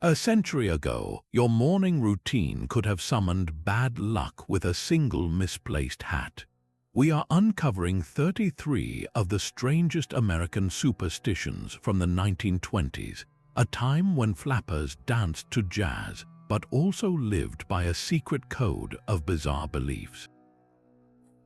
A century ago, your morning routine could have summoned bad luck with a single misplaced hat. We are uncovering 33 of the strangest American superstitions from the 1920s, a time when flappers danced to jazz, but also lived by a secret code of bizarre beliefs.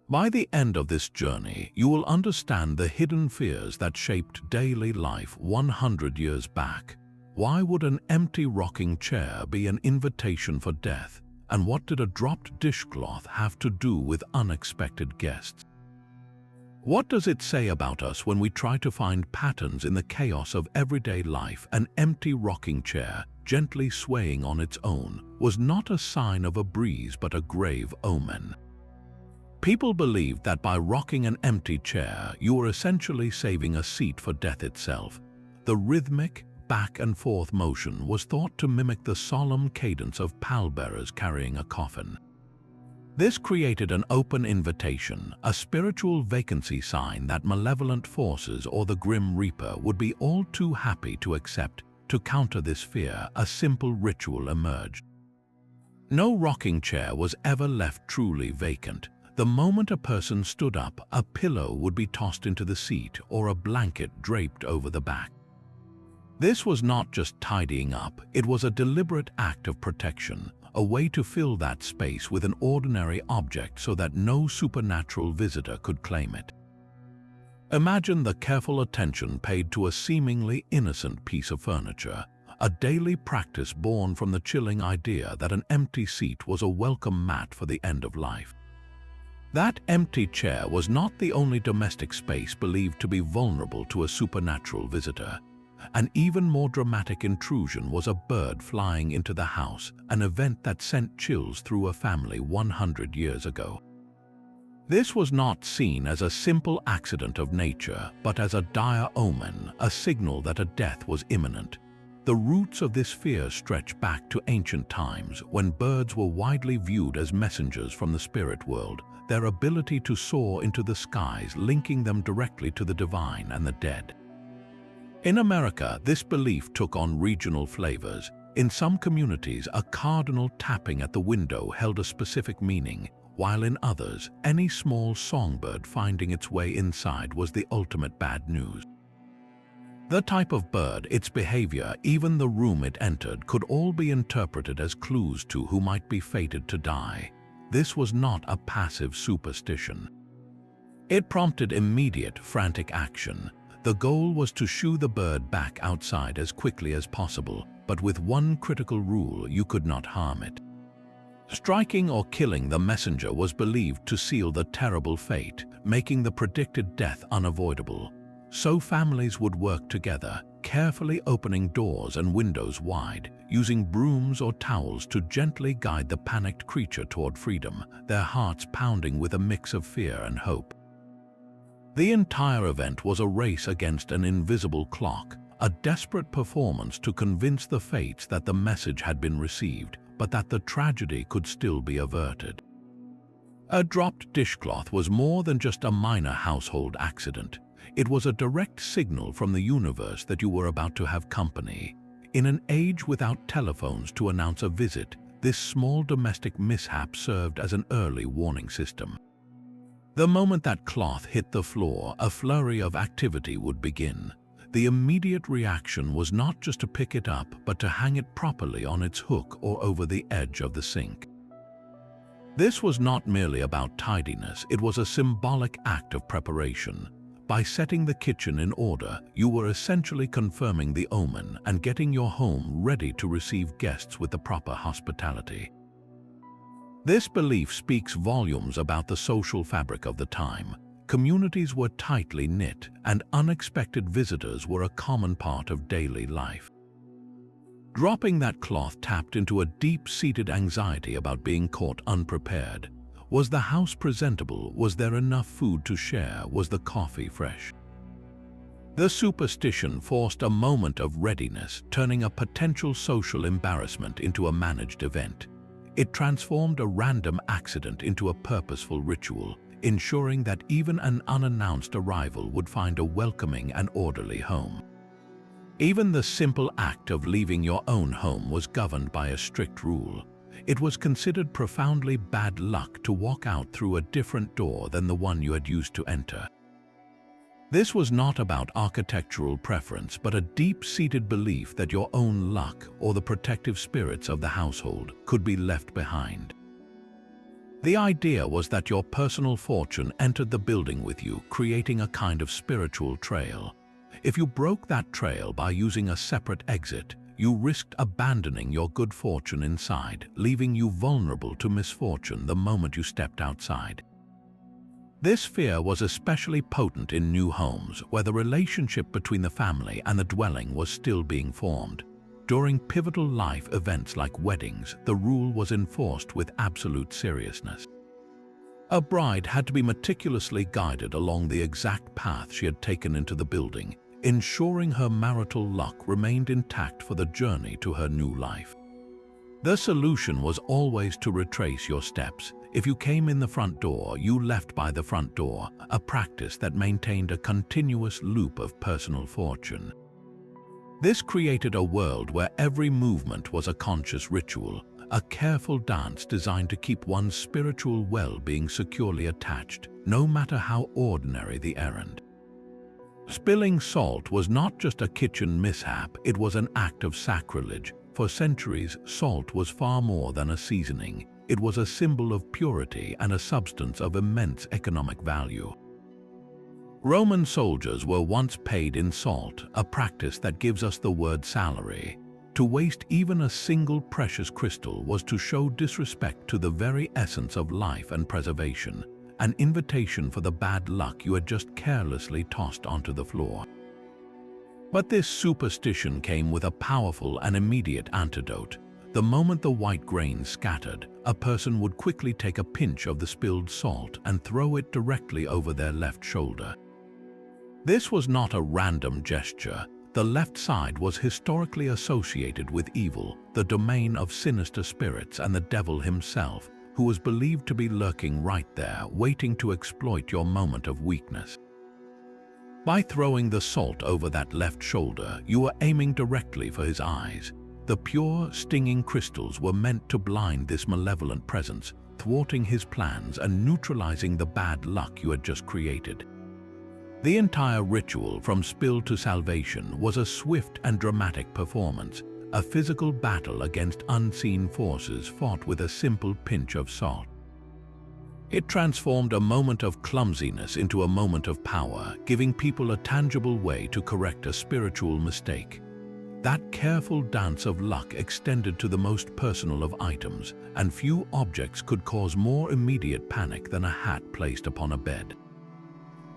By the end of this journey, you will understand the hidden fears that shaped daily life 100 years back. Why would an empty rocking chair be an invitation for death? And what did a dropped dishcloth have to do with unexpected guests? What does it say about us when we try to find patterns in the chaos of everyday life? An empty rocking chair, gently swaying on its own, was not a sign of a breeze but a grave omen. People believed that by rocking an empty chair, you were essentially saving a seat for death itself. The rhythmic, back-and-forth motion was thought to mimic the solemn cadence of pallbearers carrying a coffin. This created an open invitation, a spiritual vacancy sign that malevolent forces or the Grim Reaper would be all too happy to accept. To counter this fear, a simple ritual emerged. No rocking chair was ever left truly vacant. The moment a person stood up, a pillow would be tossed into the seat or a blanket draped over the back. This was not just tidying up, it was a deliberate act of protection, a way to fill that space with an ordinary object so that no supernatural visitor could claim it. Imagine the careful attention paid to a seemingly innocent piece of furniture, a daily practice born from the chilling idea that an empty seat was a welcome mat for the end of life. That empty chair was not the only domestic space believed to be vulnerable to a supernatural visitor. An even more dramatic intrusion was a bird flying into the house, an event that sent chills through a family 100 years ago. This was not seen as a simple accident of nature, but as a dire omen, a signal that a death was imminent. The roots of this fear stretch back to ancient times, when birds were widely viewed as messengers from the spirit world, their ability to soar into the skies linking them directly to the divine and the dead. In America, this belief took on regional flavors. In some communities, a cardinal tapping at the window held a specific meaning, while in others, any small songbird finding its way inside was the ultimate bad news. The type of bird, its behavior, even the room it entered could all be interpreted as clues to who might be fated to die. This was not a passive superstition. It prompted immediate, frantic action. The goal was to shoo the bird back outside as quickly as possible, but with one critical rule: you could not harm it. Striking or killing the messenger was believed to seal the terrible fate, making the predicted death unavoidable. So families would work together, carefully opening doors and windows wide, using brooms or towels to gently guide the panicked creature toward freedom, their hearts pounding with a mix of fear and hope. The entire event was a race against an invisible clock, a desperate performance to convince the fates that the message had been received, but that the tragedy could still be averted. A dropped dishcloth was more than just a minor household accident. It was a direct signal from the universe that you were about to have company. In an age without telephones to announce a visit, this small domestic mishap served as an early warning system. The moment that cloth hit the floor, a flurry of activity would begin. The immediate reaction was not just to pick it up, but to hang it properly on its hook or over the edge of the sink. This was not merely about tidiness, it was a symbolic act of preparation. By setting the kitchen in order, you were essentially confirming the omen and getting your home ready to receive guests with the proper hospitality. This belief speaks volumes about the social fabric of the time. Communities were tightly knit, and unexpected visitors were a common part of daily life. Dropping that cloth tapped into a deep-seated anxiety about being caught unprepared. Was the house presentable? Was there enough food to share? Was the coffee fresh? The superstition forced a moment of readiness, turning a potential social embarrassment into a managed event. It transformed a random accident into a purposeful ritual, ensuring that even an unannounced arrival would find a welcoming and orderly home. Even the simple act of leaving your own home was governed by a strict rule. It was considered profoundly bad luck to walk out through a different door than the one you had used to enter. This was not about architectural preference, but a deep-seated belief that your own luck or the protective spirits of the household could be left behind. The idea was that your personal fortune entered the building with you, creating a kind of spiritual trail. If you broke that trail by using a separate exit, you risked abandoning your good fortune inside, leaving you vulnerable to misfortune the moment you stepped outside. This fear was especially potent in new homes, where the relationship between the family and the dwelling was still being formed. During pivotal life events like weddings, the rule was enforced with absolute seriousness. A bride had to be meticulously guided along the exact path she had taken into the building, ensuring her marital luck remained intact for the journey to her new life. The solution was always to retrace your steps. If you came in the front door, you left by the front door, a practice that maintained a continuous loop of personal fortune. This created a world where every movement was a conscious ritual, a careful dance designed to keep one's spiritual well-being securely attached, no matter how ordinary the errand. Spilling salt was not just a kitchen mishap, it was an act of sacrilege. For centuries, salt was far more than a seasoning. It was a symbol of purity and a substance of immense economic value. Roman soldiers were once paid in salt, a practice that gives us the word salary. To waste even a single precious crystal was to show disrespect to the very essence of life and preservation, an invitation for the bad luck you had just carelessly tossed onto the floor. But this superstition came with a powerful and immediate antidote. The moment the white grain scattered, a person would quickly take a pinch of the spilled salt and throw it directly over their left shoulder. This was not a random gesture. The left side was historically associated with evil, the domain of sinister spirits and the devil himself, who was believed to be lurking right there, waiting to exploit your moment of weakness. By throwing the salt over that left shoulder, you were aiming directly for his eyes. The pure, stinging crystals were meant to blind this malevolent presence, thwarting his plans and neutralizing the bad luck you had just created. The entire ritual, from spill to salvation, was a swift and dramatic performance, a physical battle against unseen forces fought with a simple pinch of salt. It transformed a moment of clumsiness into a moment of power, giving people a tangible way to correct a spiritual mistake. That careful dance of luck extended to the most personal of items, and few objects could cause more immediate panic than a hat placed upon a bed.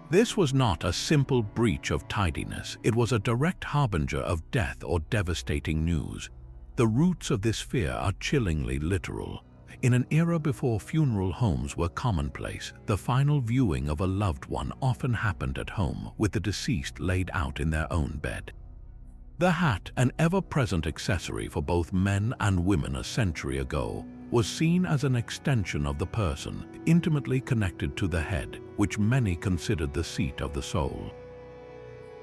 This was not a simple breach of tidiness, it was a direct harbinger of death or devastating news. The roots of this fear are chillingly literal. In an era before funeral homes were commonplace, the final viewing of a loved one often happened at home, with the deceased laid out in their own bed. The hat, an ever-present accessory for both men and women a century ago, was seen as an extension of the person, intimately connected to the head, which many considered the seat of the soul.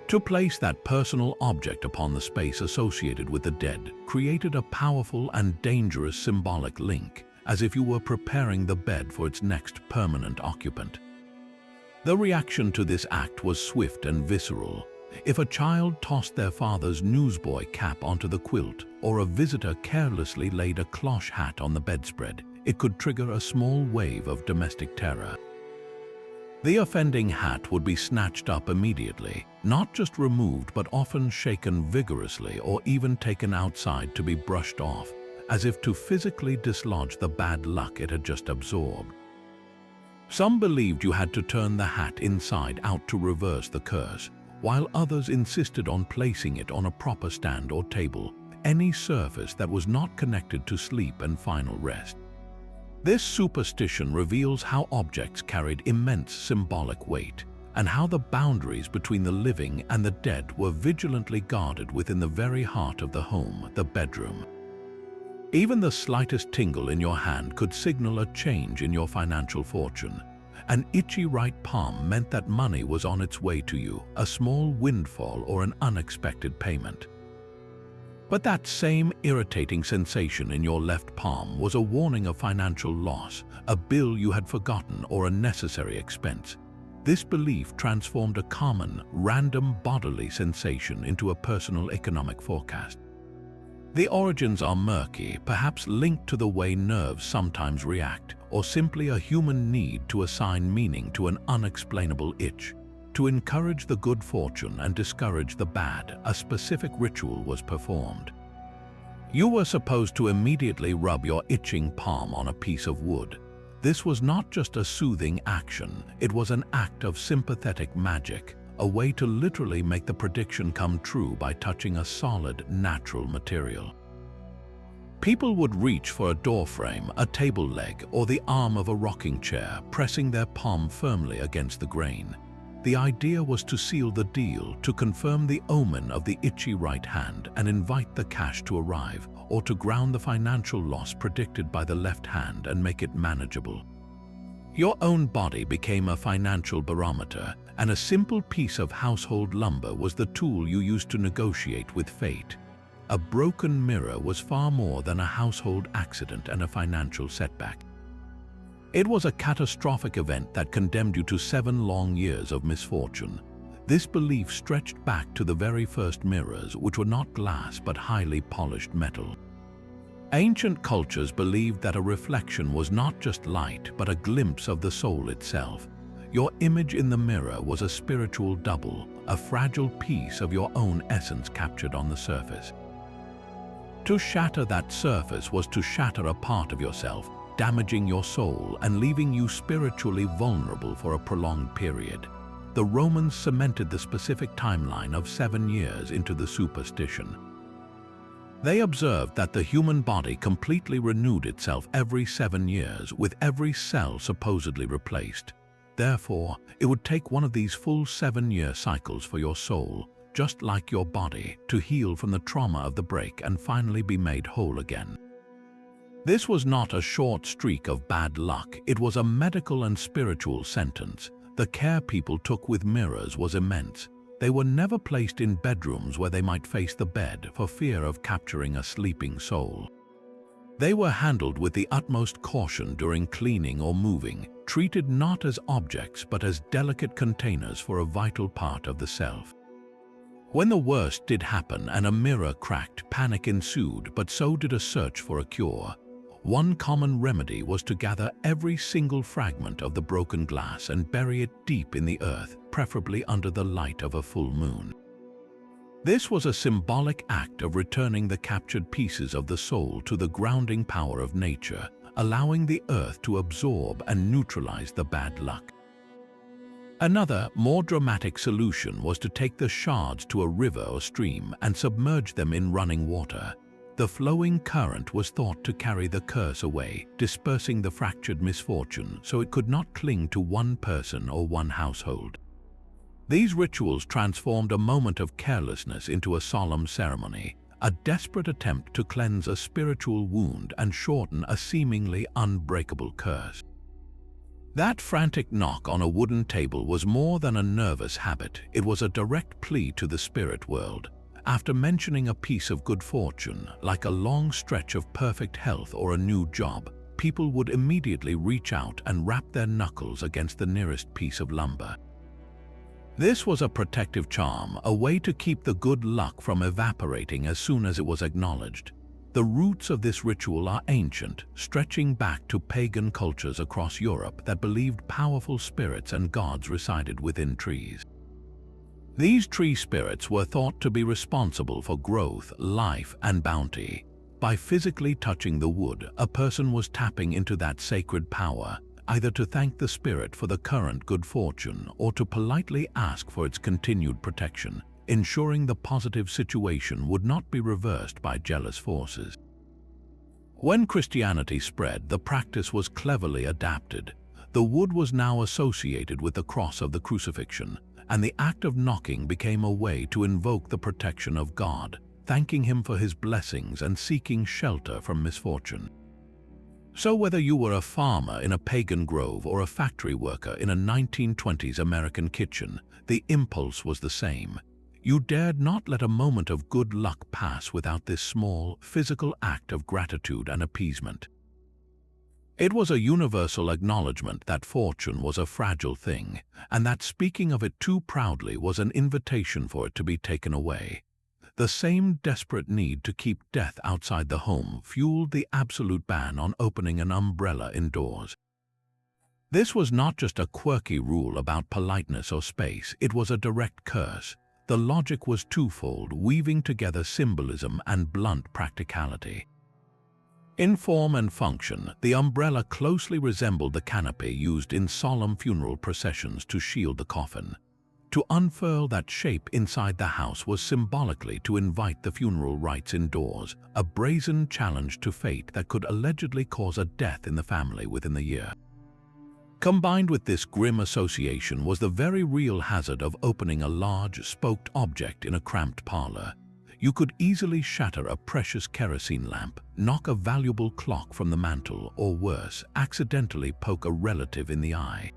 To place that personal object upon the space associated with the dead created a powerful and dangerous symbolic link, as if you were preparing the bed for its next permanent occupant. The reaction to this act was swift and visceral. If a child tossed their father's newsboy cap onto the quilt, or a visitor carelessly laid a cloche hat on the bedspread, it could trigger a small wave of domestic terror. The offending hat would be snatched up immediately, not just removed but often shaken vigorously or even taken outside to be brushed off, as if to physically dislodge the bad luck it had just absorbed. Some believed you had to turn the hat inside out to reverse the curse, while others insisted on placing it on a proper stand or table, any surface that was not connected to sleep and final rest. This superstition reveals how objects carried immense symbolic weight, and how the boundaries between the living and the dead were vigilantly guarded within the very heart of the home, the bedroom. Even the slightest tingle in your hand could signal a change in your financial fortune. An itchy right palm meant that money was on its way to you, a small windfall or an unexpected payment. But that same irritating sensation in your left palm was a warning of financial loss, a bill you had forgotten, or a necessary expense. This belief transformed a common, random bodily sensation into a personal economic forecast. The origins are murky, perhaps linked to the way nerves sometimes react, or simply a human need to assign meaning to an unexplainable itch. To encourage the good fortune and discourage the bad, a specific ritual was performed. You were supposed to immediately rub your itching palm on a piece of wood. This was not just a soothing action, it was an act of sympathetic magic, a way to literally make the prediction come true by touching a solid, natural material. People would reach for a doorframe, a table leg, or the arm of a rocking chair, pressing their palm firmly against the grain. The idea was to seal the deal, to confirm the omen of the itchy right hand and invite the cash to arrive, or to ground the financial loss predicted by the left hand and make it manageable. Your own body became a financial barometer, and a simple piece of household lumber was the tool you used to negotiate with fate. A broken mirror was far more than a household accident and a financial setback. It was a catastrophic event that condemned you to 7 long years of misfortune. This belief stretched back to the very first mirrors, which were not glass but highly polished metal. Ancient cultures believed that a reflection was not just light but a glimpse of the soul itself. Your image in the mirror was a spiritual double, a fragile piece of your own essence captured on the surface. To shatter that surface was to shatter a part of yourself, damaging your soul and leaving you spiritually vulnerable for a prolonged period. The Romans cemented the specific timeline of 7 years into the superstition. They observed that the human body completely renewed itself every 7 years, with every cell supposedly replaced. Therefore, it would take one of these full 7-year cycles for your soul, just like your body, to heal from the trauma of the break and finally be made whole again. This was not a short streak of bad luck, it was a medical and spiritual sentence. The care people took with mirrors was immense. They were never placed in bedrooms where they might face the bed for fear of capturing a sleeping soul. They were handled with the utmost caution during cleaning or moving, treated not as objects but as delicate containers for a vital part of the self. When the worst did happen and a mirror cracked, panic ensued, but so did a search for a cure. One common remedy was to gather every single fragment of the broken glass and bury it deep in the earth, preferably under the light of a full moon. This was a symbolic act of returning the captured pieces of the soul to the grounding power of nature, allowing the earth to absorb and neutralize the bad luck. Another, more dramatic solution was to take the shards to a river or stream and submerge them in running water. The flowing current was thought to carry the curse away, dispersing the fractured misfortune so it could not cling to one person or one household. These rituals transformed a moment of carelessness into a solemn ceremony, a desperate attempt to cleanse a spiritual wound and shorten a seemingly unbreakable curse. That frantic knock on a wooden table was more than a nervous habit, it was a direct plea to the spirit world. After mentioning a piece of good fortune, like a long stretch of perfect health or a new job, people would immediately reach out and rap their knuckles against the nearest piece of lumber. This was a protective charm, a way to keep the good luck from evaporating as soon as it was acknowledged. The roots of this ritual are ancient, stretching back to pagan cultures across Europe that believed powerful spirits and gods resided within trees. These tree spirits were thought to be responsible for growth, life, and bounty. By physically touching the wood, a person was tapping into that sacred power, either to thank the spirit for the current good fortune or to politely ask for its continued protection, ensuring the positive situation would not be reversed by jealous forces. When Christianity spread, the practice was cleverly adapted. The wood was now associated with the cross of the crucifixion, and the act of knocking became a way to invoke the protection of God, thanking Him for His blessings and seeking shelter from misfortune. So whether you were a farmer in a pagan grove or a factory worker in a 1920s American kitchen, the impulse was the same. You dared not let a moment of good luck pass without this small, physical act of gratitude and appeasement. It was a universal acknowledgement that fortune was a fragile thing, and that speaking of it too proudly was an invitation for it to be taken away. The same desperate need to keep death outside the home fueled the absolute ban on opening an umbrella indoors. This was not just a quirky rule about politeness or space, it was a direct curse. The logic was twofold, weaving together symbolism and blunt practicality. In form and function, the umbrella closely resembled the canopy used in solemn funeral processions to shield the coffin. To unfurl that shape inside the house was symbolically to invite the funeral rites indoors, a brazen challenge to fate that could allegedly cause a death in the family within the year. Combined with this grim association was the very real hazard of opening a large, spoked object in a cramped parlor. You could easily shatter a precious kerosene lamp, knock a valuable clock from the mantel, or worse, accidentally poke a relative in the eye.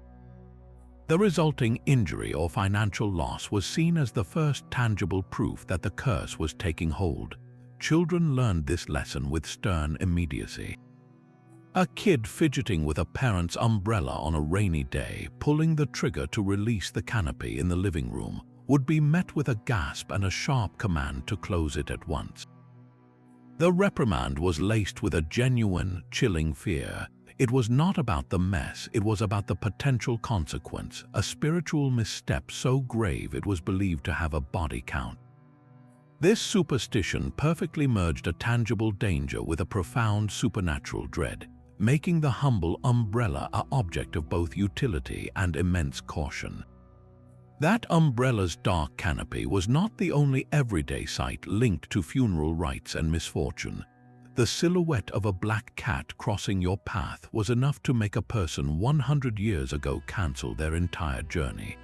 The resulting injury or financial loss was seen as the first tangible proof that the curse was taking hold. Children learned this lesson with stern immediacy. A kid fidgeting with a parent's umbrella on a rainy day, pulling the trigger to release the canopy in the living room, would be met with a gasp and a sharp command to close it at once. The reprimand was laced with a genuine, chilling fear. It was not about the mess, it was about the potential consequence, a spiritual misstep so grave it was believed to have a body count. This superstition perfectly merged a tangible danger with a profound supernatural dread, making the humble umbrella an object of both utility and immense caution. That umbrella's dark canopy was not the only everyday sight linked to funeral rites and misfortune. The silhouette of a black cat crossing your path was enough to make a person 100 years ago cancel their entire journey.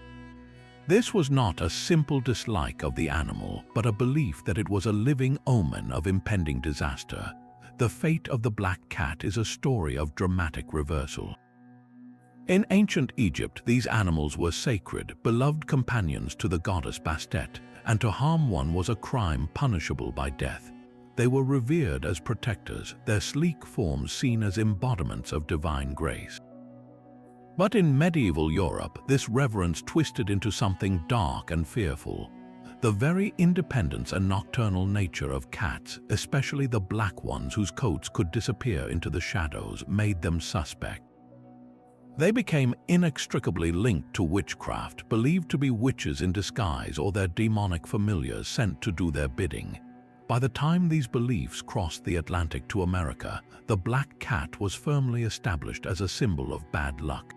This was not a simple dislike of the animal, but a belief that it was a living omen of impending disaster. The fate of the black cat is a story of dramatic reversal. In ancient Egypt, these animals were sacred, beloved companions to the goddess Bastet, and to harm one was a crime punishable by death. They were revered as protectors, their sleek forms seen as embodiments of divine grace. But in medieval Europe, this reverence twisted into something dark and fearful. The very independence and nocturnal nature of cats, especially the black ones whose coats could disappear into the shadows, made them suspect. They became inextricably linked to witchcraft, believed to be witches in disguise or their demonic familiars sent to do their bidding. By the time these beliefs crossed the Atlantic to America, the black cat was firmly established as a symbol of bad luck.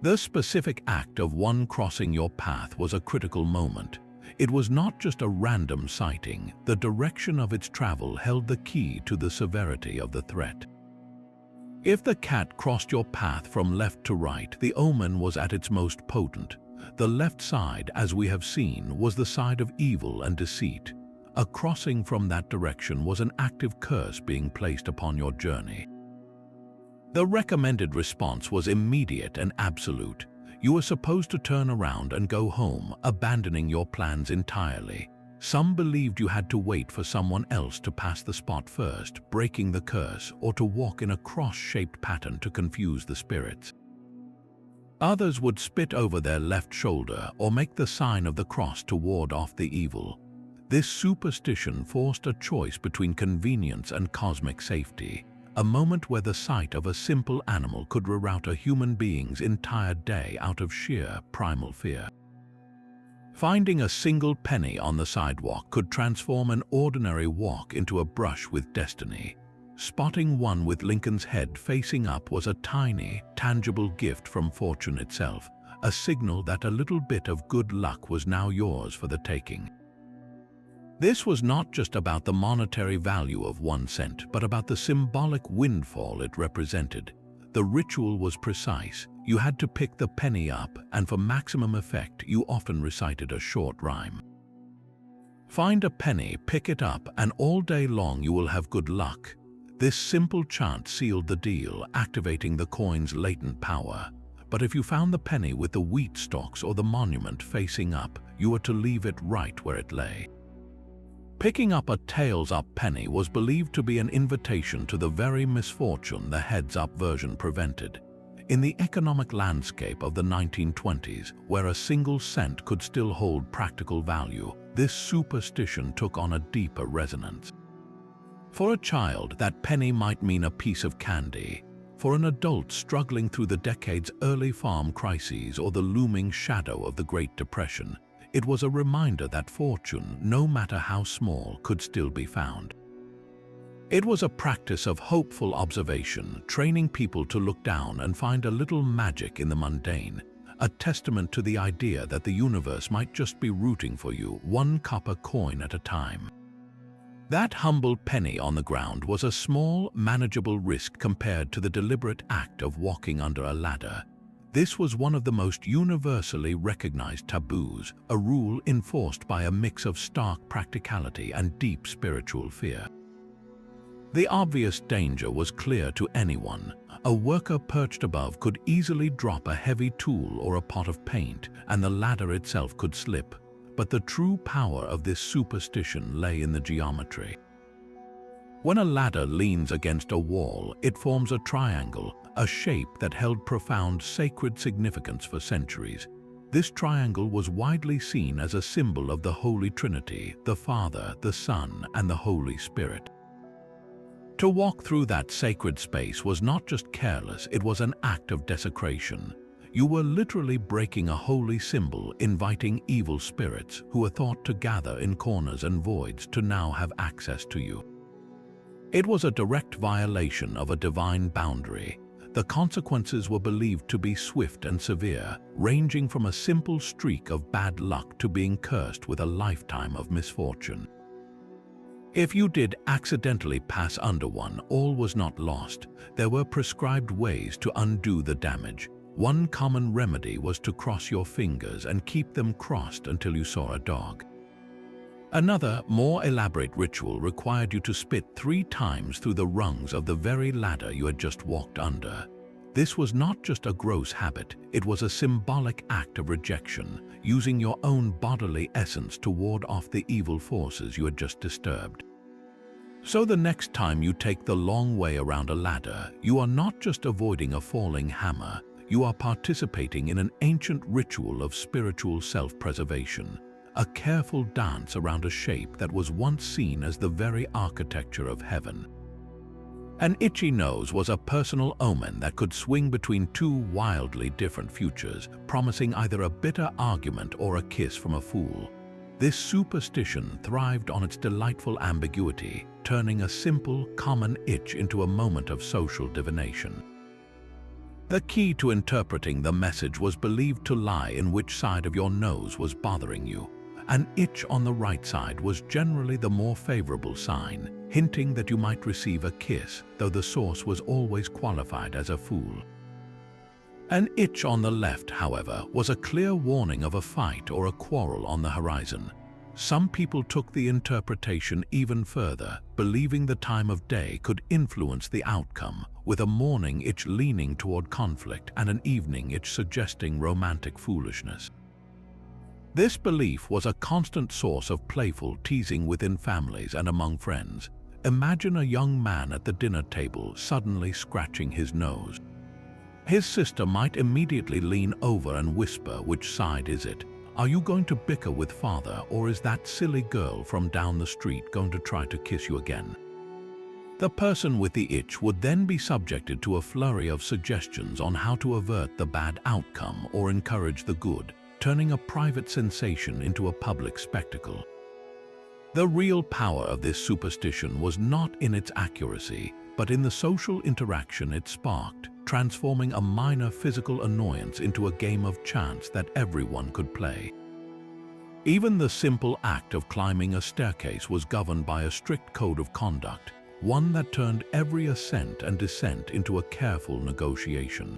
The specific act of one crossing your path was a critical moment. It was not just a random sighting. The direction of its travel held the key to the severity of the threat. If the cat crossed your path from left to right, the omen was at its most potent. The left side, as we have seen, was the side of evil and deceit. A crossing from that direction was an active curse being placed upon your journey. The recommended response was immediate and absolute. You were supposed to turn around and go home, abandoning your plans entirely. Some believed you had to wait for someone else to pass the spot first, breaking the curse, or to walk in a cross-shaped pattern to confuse the spirits. Others would spit over their left shoulder or make the sign of the cross to ward off the evil. This superstition forced a choice between convenience and cosmic safety, a moment where the sight of a simple animal could reroute a human being's entire day out of sheer primal fear. Finding a single penny on the sidewalk could transform an ordinary walk into a brush with destiny. Spotting one with Lincoln's head facing up was a tiny, tangible gift from fortune itself, a signal that a little bit of good luck was now yours for the taking. This was not just about the monetary value of 1 cent, but about the symbolic windfall it represented. The ritual was precise. You had to pick the penny up, and for maximum effect, you often recited a short rhyme. Find a penny, pick it up, and all day long you will have good luck. This simple chant sealed the deal, activating the coin's latent power. But if you found the penny with the wheat stalks or the monument facing up, you were to leave it right where it lay. Picking up a tails-up penny was believed to be an invitation to the very misfortune the heads-up version prevented. In the economic landscape of the 1920s, where a single cent could still hold practical value, this superstition took on a deeper resonance. For a child, that penny might mean a piece of candy. For an adult struggling through the decade's early farm crises or the looming shadow of the Great Depression, it was a reminder that fortune, no matter how small, could still be found. It was a practice of hopeful observation, training people to look down and find a little magic in the mundane, a testament to the idea that the universe might just be rooting for you, one copper coin at a time. That humble penny on the ground was a small, manageable risk compared to the deliberate act of walking under a ladder. This was one of the most universally recognized taboos, a rule enforced by a mix of stark practicality and deep spiritual fear. The obvious danger was clear to anyone. A worker perched above could easily drop a heavy tool or a pot of paint, and the ladder itself could slip. But the true power of this superstition lay in the geometry. When a ladder leans against a wall, it forms a triangle, a shape that held profound sacred significance for centuries. This triangle was widely seen as a symbol of the Holy Trinity, the Father, the Son, and the Holy Spirit. To walk through that sacred space was not just careless, it was an act of desecration. You were literally breaking a holy symbol, inviting evil spirits who were thought to gather in corners and voids to now have access to you. It was a direct violation of a divine boundary. The consequences were believed to be swift and severe, ranging from a simple streak of bad luck to being cursed with a lifetime of misfortune. If you did accidentally pass under one, all was not lost. There were prescribed ways to undo the damage. One common remedy was to cross your fingers and keep them crossed until you saw a dog. Another, more elaborate ritual required you to spit 3 times through the rungs of the very ladder you had just walked under. This was not just a gross habit, it was a symbolic act of rejection, using your own bodily essence to ward off the evil forces you had just disturbed. So the next time you take the long way around a ladder, you are not just avoiding a falling hammer, you are participating in an ancient ritual of spiritual self-preservation, a careful dance around a shape that was once seen as the very architecture of heaven. An itchy nose was a personal omen that could swing between 2 wildly different futures, promising either a bitter argument or a kiss from a fool. This superstition thrived on its delightful ambiguity, turning a simple, common itch into a moment of social divination. The key to interpreting the message was believed to lie in which side of your nose was bothering you. An itch on the right side was generally the more favorable sign, hinting that you might receive a kiss, though the source was always qualified as a fool. An itch on the left, however, was a clear warning of a fight or a quarrel on the horizon. Some people took the interpretation even further, believing the time of day could influence the outcome, with a morning itch leaning toward conflict and an evening itch suggesting romantic foolishness. This belief was a constant source of playful teasing within families and among friends. Imagine a young man at the dinner table suddenly scratching his nose. His sister might immediately lean over and whisper, "Which side is it? Are you going to bicker with father, or is that silly girl from down the street going to try to kiss you again?" The person with the itch would then be subjected to a flurry of suggestions on how to avert the bad outcome or encourage the good, turning a private sensation into a public spectacle. The real power of this superstition was not in its accuracy, but in the social interaction it sparked, transforming a minor physical annoyance into a game of chance that everyone could play. Even the simple act of climbing a staircase was governed by a strict code of conduct, one that turned every ascent and descent into a careful negotiation.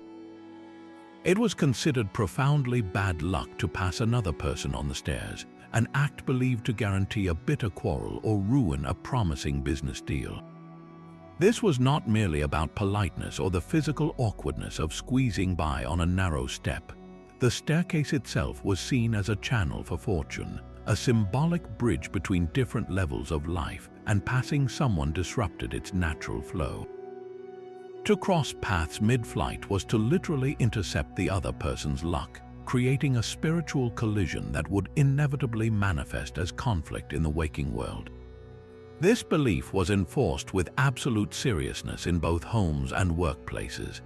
It was considered profoundly bad luck to pass another person on the stairs, an act believed to guarantee a bitter quarrel or ruin a promising business deal. This was not merely about politeness or the physical awkwardness of squeezing by on a narrow step. The staircase itself was seen as a channel for fortune, a symbolic bridge between different levels of life, and passing someone disrupted its natural flow. To cross paths mid-flight was to literally intercept the other person's luck, creating a spiritual collision that would inevitably manifest as conflict in the waking world. This belief was enforced with absolute seriousness in both homes and workplaces.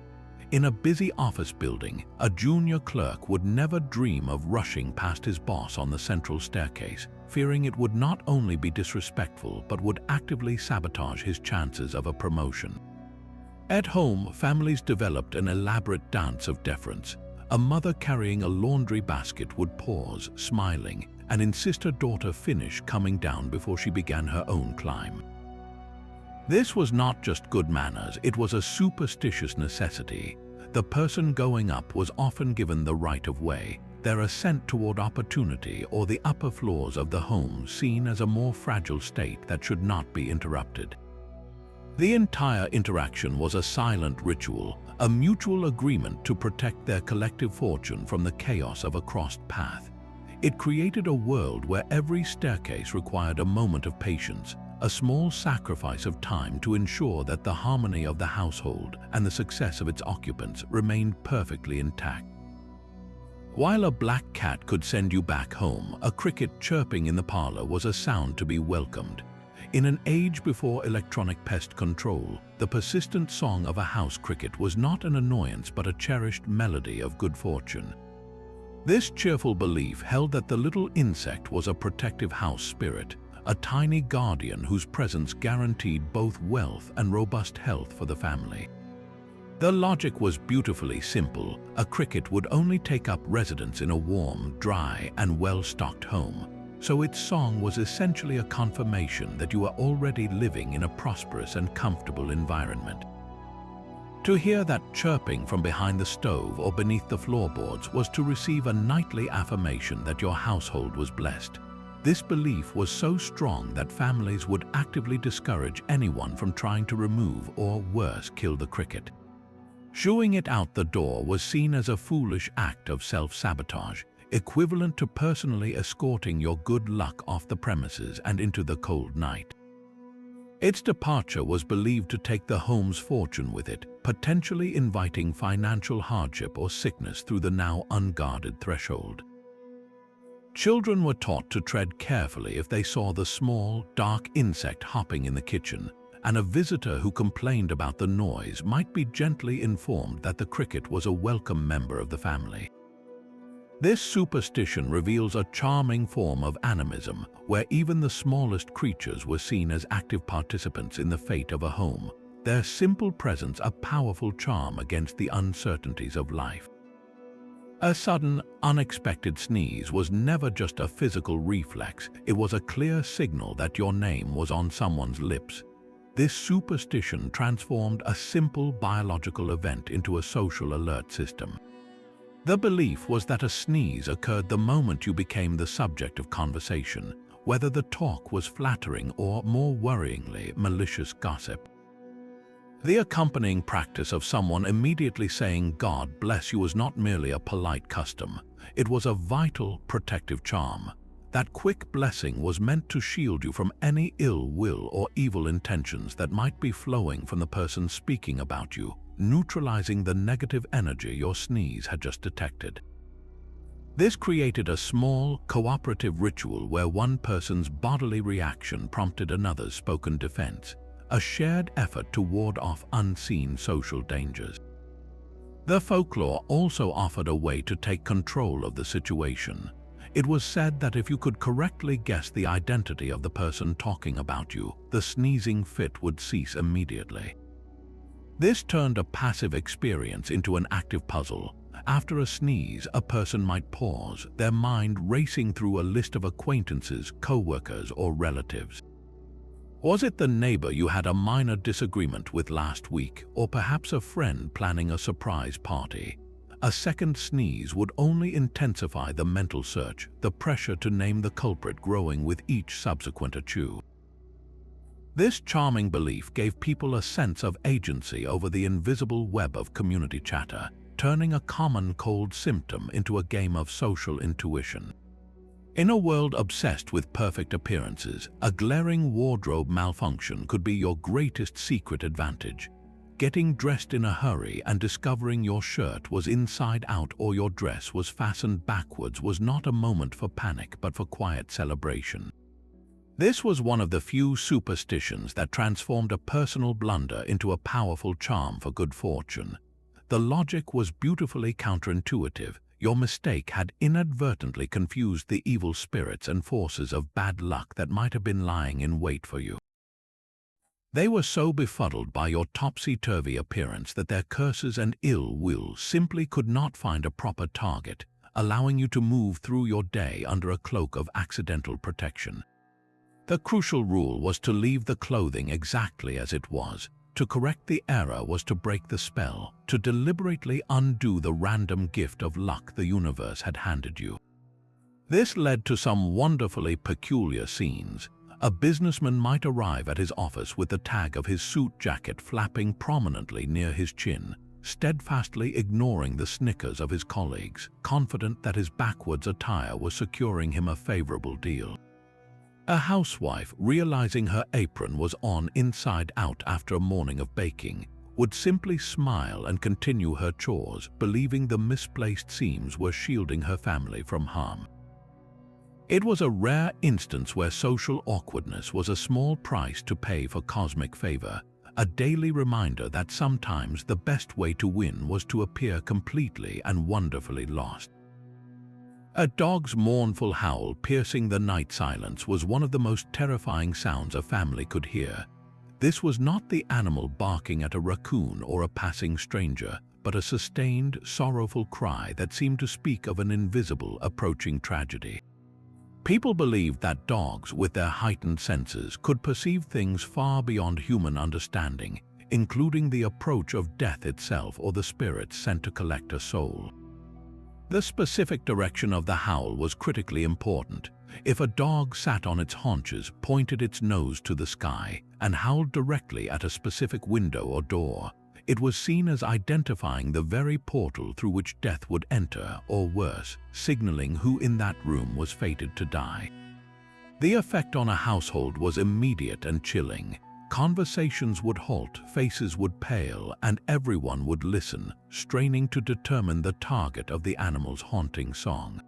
In a busy office building, a junior clerk would never dream of rushing past his boss on the central staircase, fearing it would not only be disrespectful but would actively sabotage his chances of a promotion. At home, families developed an elaborate dance of deference. A mother carrying a laundry basket would pause, smiling, and insist her daughter finish coming down before she began her own climb. This was not just good manners, it was a superstitious necessity. The person going up was often given the right of way, their ascent toward opportunity or the upper floors of the home seen as a more fragile state that should not be interrupted. The entire interaction was a silent ritual, a mutual agreement to protect their collective fortune from the chaos of a crossed path. It created a world where every staircase required a moment of patience, a small sacrifice of time to ensure that the harmony of the household and the success of its occupants remained perfectly intact. While a black cat could send you back home, a cricket chirping in the parlor was a sound to be welcomed. In an age before electronic pest control, the persistent song of a house cricket was not an annoyance but a cherished melody of good fortune. This cheerful belief held that the little insect was a protective house spirit, a tiny guardian whose presence guaranteed both wealth and robust health for the family. The logic was beautifully simple. A cricket would only take up residence in a warm, dry, and well-stocked home, so its song was essentially a confirmation that you were already living in a prosperous and comfortable environment. To hear that chirping from behind the stove or beneath the floorboards was to receive a nightly affirmation that your household was blessed. This belief was so strong that families would actively discourage anyone from trying to remove or, worse, kill the cricket. Shooing it out the door was seen as a foolish act of self-sabotage, equivalent to personally escorting your good luck off the premises and into the cold night. Its departure was believed to take the home's fortune with it, potentially inviting financial hardship or sickness through the now unguarded threshold. Children were taught to tread carefully if they saw the small, dark insect hopping in the kitchen, and a visitor who complained about the noise might be gently informed that the cricket was a welcome member of the family. This superstition reveals a charming form of animism, where even the smallest creatures were seen as active participants in the fate of a home, their simple presence a powerful charm against the uncertainties of life. A sudden, unexpected sneeze was never just a physical reflex, it was a clear signal that your name was on someone's lips. This superstition transformed a simple biological event into a social alert system. The belief was that a sneeze occurred the moment you became the subject of conversation, whether the talk was flattering or, more worryingly, malicious gossip. The accompanying practice of someone immediately saying "God bless you" was not merely a polite custom, it was a vital, protective charm. That quick blessing was meant to shield you from any ill will or evil intentions that might be flowing from the person speaking about you, neutralizing the negative energy your sneeze had just detected. This created a small, cooperative ritual where one person's bodily reaction prompted another's spoken defense, a shared effort to ward off unseen social dangers. The folklore also offered a way to take control of the situation. It was said that if you could correctly guess the identity of the person talking about you, the sneezing fit would cease immediately. This turned a passive experience into an active puzzle. After a sneeze, a person might pause, their mind racing through a list of acquaintances, co-workers, or relatives. Was it the neighbor you had a minor disagreement with last week, or perhaps a friend planning a surprise party? A second sneeze would only intensify the mental search, the pressure to name the culprit growing with each subsequent achoo. This charming belief gave people a sense of agency over the invisible web of community chatter, turning a common cold symptom into a game of social intuition. In a world obsessed with perfect appearances, a glaring wardrobe malfunction could be your greatest secret advantage. Getting dressed in a hurry and discovering your shirt was inside out or your dress was fastened backwards was not a moment for panic but for quiet celebration. This was one of the few superstitions that transformed a personal blunder into a powerful charm for good fortune. The logic was beautifully counterintuitive. Your mistake had inadvertently confused the evil spirits and forces of bad luck that might have been lying in wait for you. They were so befuddled by your topsy-turvy appearance that their curses and ill will simply could not find a proper target, allowing you to move through your day under a cloak of accidental protection. The crucial rule was to leave the clothing exactly as it was. To correct the error was to break the spell, to deliberately undo the random gift of luck the universe had handed you. This led to some wonderfully peculiar scenes. A businessman might arrive at his office with the tag of his suit jacket flapping prominently near his chin, steadfastly ignoring the snickers of his colleagues, confident that his backwards attire was securing him a favorable deal. A housewife, realizing her apron was on inside out after a morning of baking, would simply smile and continue her chores, believing the misplaced seams were shielding her family from harm. It was a rare instance where social awkwardness was a small price to pay for cosmic favor, a daily reminder that sometimes the best way to win was to appear completely and wonderfully lost. A dog's mournful howl piercing the night silence was one of the most terrifying sounds a family could hear. This was not the animal barking at a raccoon or a passing stranger, but a sustained, sorrowful cry that seemed to speak of an invisible, approaching tragedy. People believed that dogs, with their heightened senses, could perceive things far beyond human understanding, including the approach of death itself or the spirits sent to collect a soul. The specific direction of the howl was critically important. If a dog sat on its haunches, pointed its nose to the sky, and howled directly at a specific window or door, it was seen as identifying the very portal through which death would enter, or worse, signaling who in that room was fated to die. The effect on a household was immediate and chilling. Conversations would halt, faces would pale, and everyone would listen, straining to determine the target of the animal's haunting song.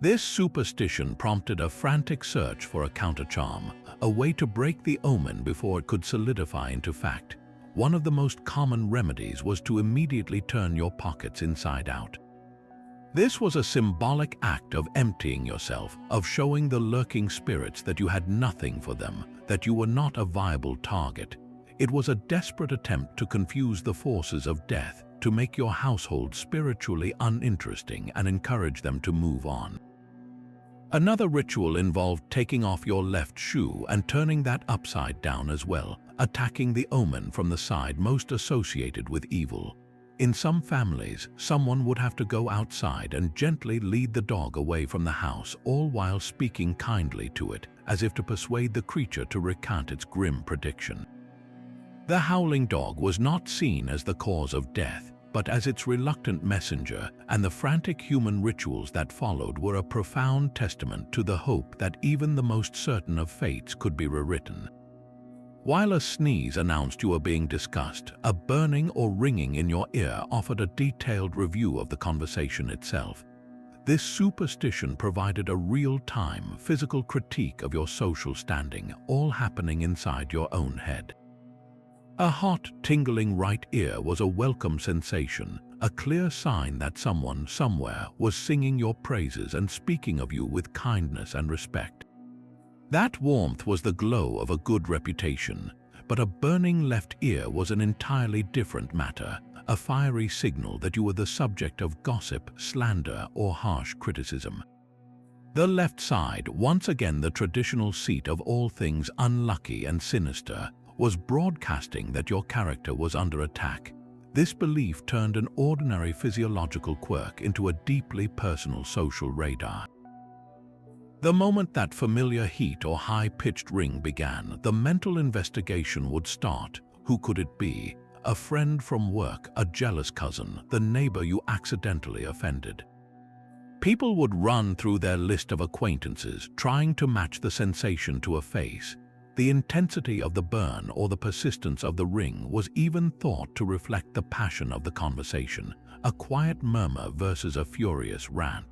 This superstition prompted a frantic search for a countercharm, a way to break the omen before it could solidify into fact. One of the most common remedies was to immediately turn your pockets inside out. This was a symbolic act of emptying yourself, of showing the lurking spirits that you had nothing for them, that you were not a viable target. It was a desperate attempt to confuse the forces of death, to make your household spiritually uninteresting and encourage them to move on. Another ritual involved taking off your left shoe and turning that upside down as well, attacking the omen from the side most associated with evil. In some families, someone would have to go outside and gently lead the dog away from the house, all while speaking kindly to it, as if to persuade the creature to recant its grim prediction. The howling dog was not seen as the cause of death, but as its reluctant messenger, and the frantic human rituals that followed were a profound testament to the hope that even the most certain of fates could be rewritten. While a sneeze announced you were being discussed, a burning or ringing in your ear offered a detailed review of the conversation itself. This superstition provided a real-time, physical critique of your social standing, all happening inside your own head. A hot, tingling right ear was a welcome sensation, a clear sign that someone, somewhere, was singing your praises and speaking of you with kindness and respect. That warmth was the glow of a good reputation, but a burning left ear was an entirely different matter, a fiery signal that you were the subject of gossip, slander, or harsh criticism. The left side, once again the traditional seat of all things unlucky and sinister, was broadcasting that your character was under attack. This belief turned an ordinary physiological quirk into a deeply personal social radar. The moment that familiar heat or high-pitched ring began, the mental investigation would start. Who could it be? A friend from work, a jealous cousin, the neighbor you accidentally offended. People would run through their list of acquaintances, trying to match the sensation to a face. The intensity of the burn or the persistence of the ring was even thought to reflect the passion of the conversation, a quiet murmur versus a furious rant.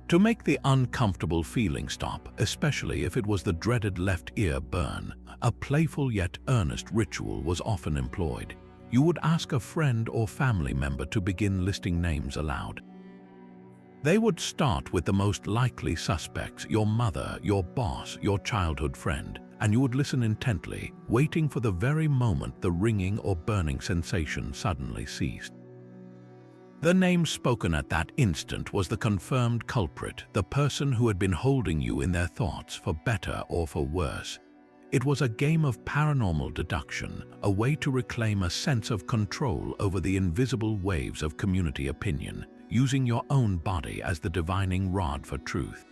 To make the uncomfortable feeling stop, especially if it was the dreaded left ear burn, a playful yet earnest ritual was often employed. You would ask a friend or family member to begin listing names aloud. They would start with the most likely suspects, your mother, your boss, your childhood friend, and you would listen intently, waiting for the very moment the ringing or burning sensation suddenly ceased. The name spoken at that instant was the confirmed culprit, the person who had been holding you in their thoughts for better or for worse. It was a game of paranormal deduction, a way to reclaim a sense of control over the invisible waves of community opinion, using your own body as the divining rod for truth.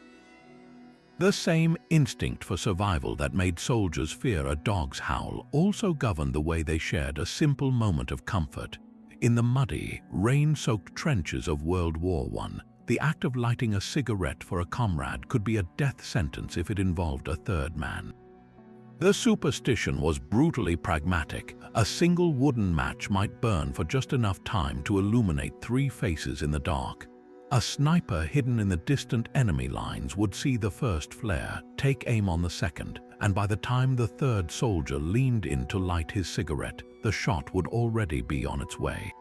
The same instinct for survival that made soldiers fear a dog's howl also governed the way they shared a simple moment of comfort. In the muddy, rain-soaked trenches of World War I, the act of lighting a cigarette for a comrade could be a death sentence if it involved a third man. The superstition was brutally pragmatic. A single wooden match might burn for just enough time to illuminate 3 faces in the dark. A sniper hidden in the distant enemy lines would see the first flare, take aim on the second, and by the time the third soldier leaned in to light his cigarette, the shot would already be on its way.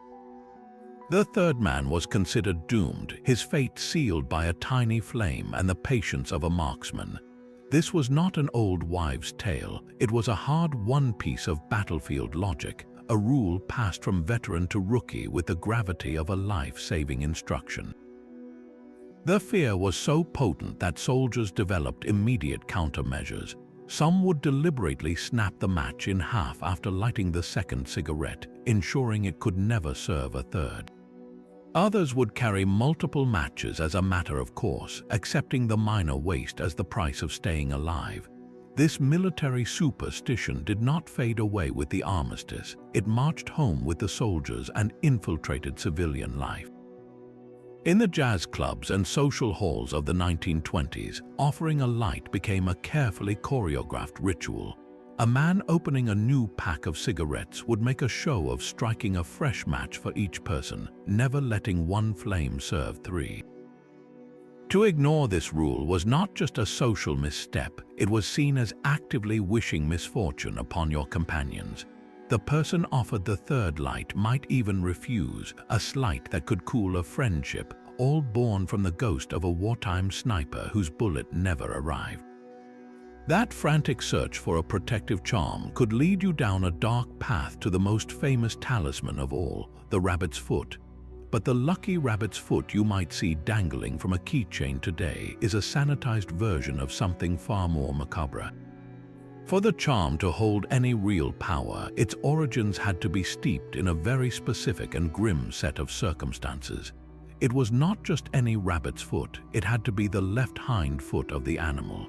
The third man was considered doomed, his fate sealed by a tiny flame and the patience of a marksman. This was not an old wives' tale, it was a hard-won piece of battlefield logic, a rule passed from veteran to rookie with the gravity of a life-saving instruction. The fear was so potent that soldiers developed immediate countermeasures. Some would deliberately snap the match in half after lighting the second cigarette, ensuring it could never serve a third. Others would carry multiple matches as a matter of course, accepting the minor waste as the price of staying alive. This military superstition did not fade away with the armistice. It marched home with the soldiers and infiltrated civilian life. In the jazz clubs and social halls of the 1920s, offering a light became a carefully choreographed ritual. A man opening a new pack of cigarettes would make a show of striking a fresh match for each person, never letting one flame serve 3. To ignore this rule was not just a social misstep, it was seen as actively wishing misfortune upon your companions. The person offered the third light might even refuse, a slight that could cool a friendship, all born from the ghost of a wartime sniper whose bullet never arrived. That frantic search for a protective charm could lead you down a dark path to the most famous talisman of all, the rabbit's foot. But the lucky rabbit's foot you might see dangling from a keychain today is a sanitized version of something far more macabre. For the charm to hold any real power, its origins had to be steeped in a very specific and grim set of circumstances. It was not just any rabbit's foot, it had to be the left hind foot of the animal.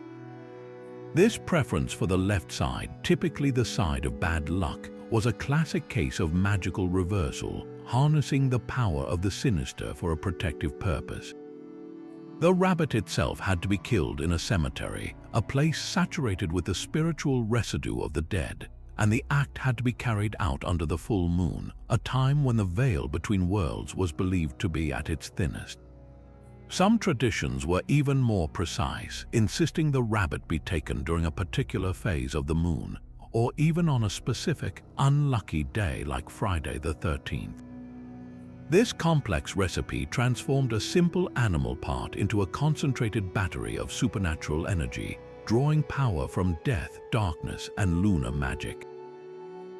This preference for the left side, typically the side of bad luck, was a classic case of magical reversal, harnessing the power of the sinister for a protective purpose. The rabbit itself had to be killed in a cemetery, a place saturated with the spiritual residue of the dead, and the act had to be carried out under the full moon, a time when the veil between worlds was believed to be at its thinnest. Some traditions were even more precise, insisting the rabbit be taken during a particular phase of the moon, or even on a specific, unlucky day like Friday the 13th. This complex recipe transformed a simple animal part into a concentrated battery of supernatural energy, drawing power from death, darkness, and lunar magic.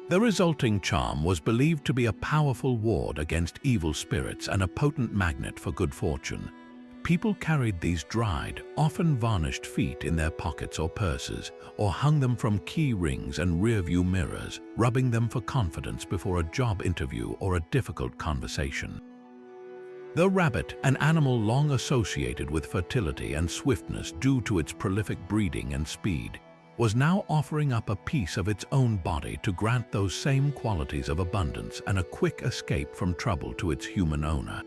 The resulting charm was believed to be a powerful ward against evil spirits and a potent magnet for good fortune. People carried these dried, often varnished feet in their pockets or purses, or hung them from key rings and rearview mirrors, rubbing them for confidence before a job interview or a difficult conversation. The rabbit, an animal long associated with fertility and swiftness due to its prolific breeding and speed, was now offering up a piece of its own body to grant those same qualities of abundance and a quick escape from trouble to its human owner.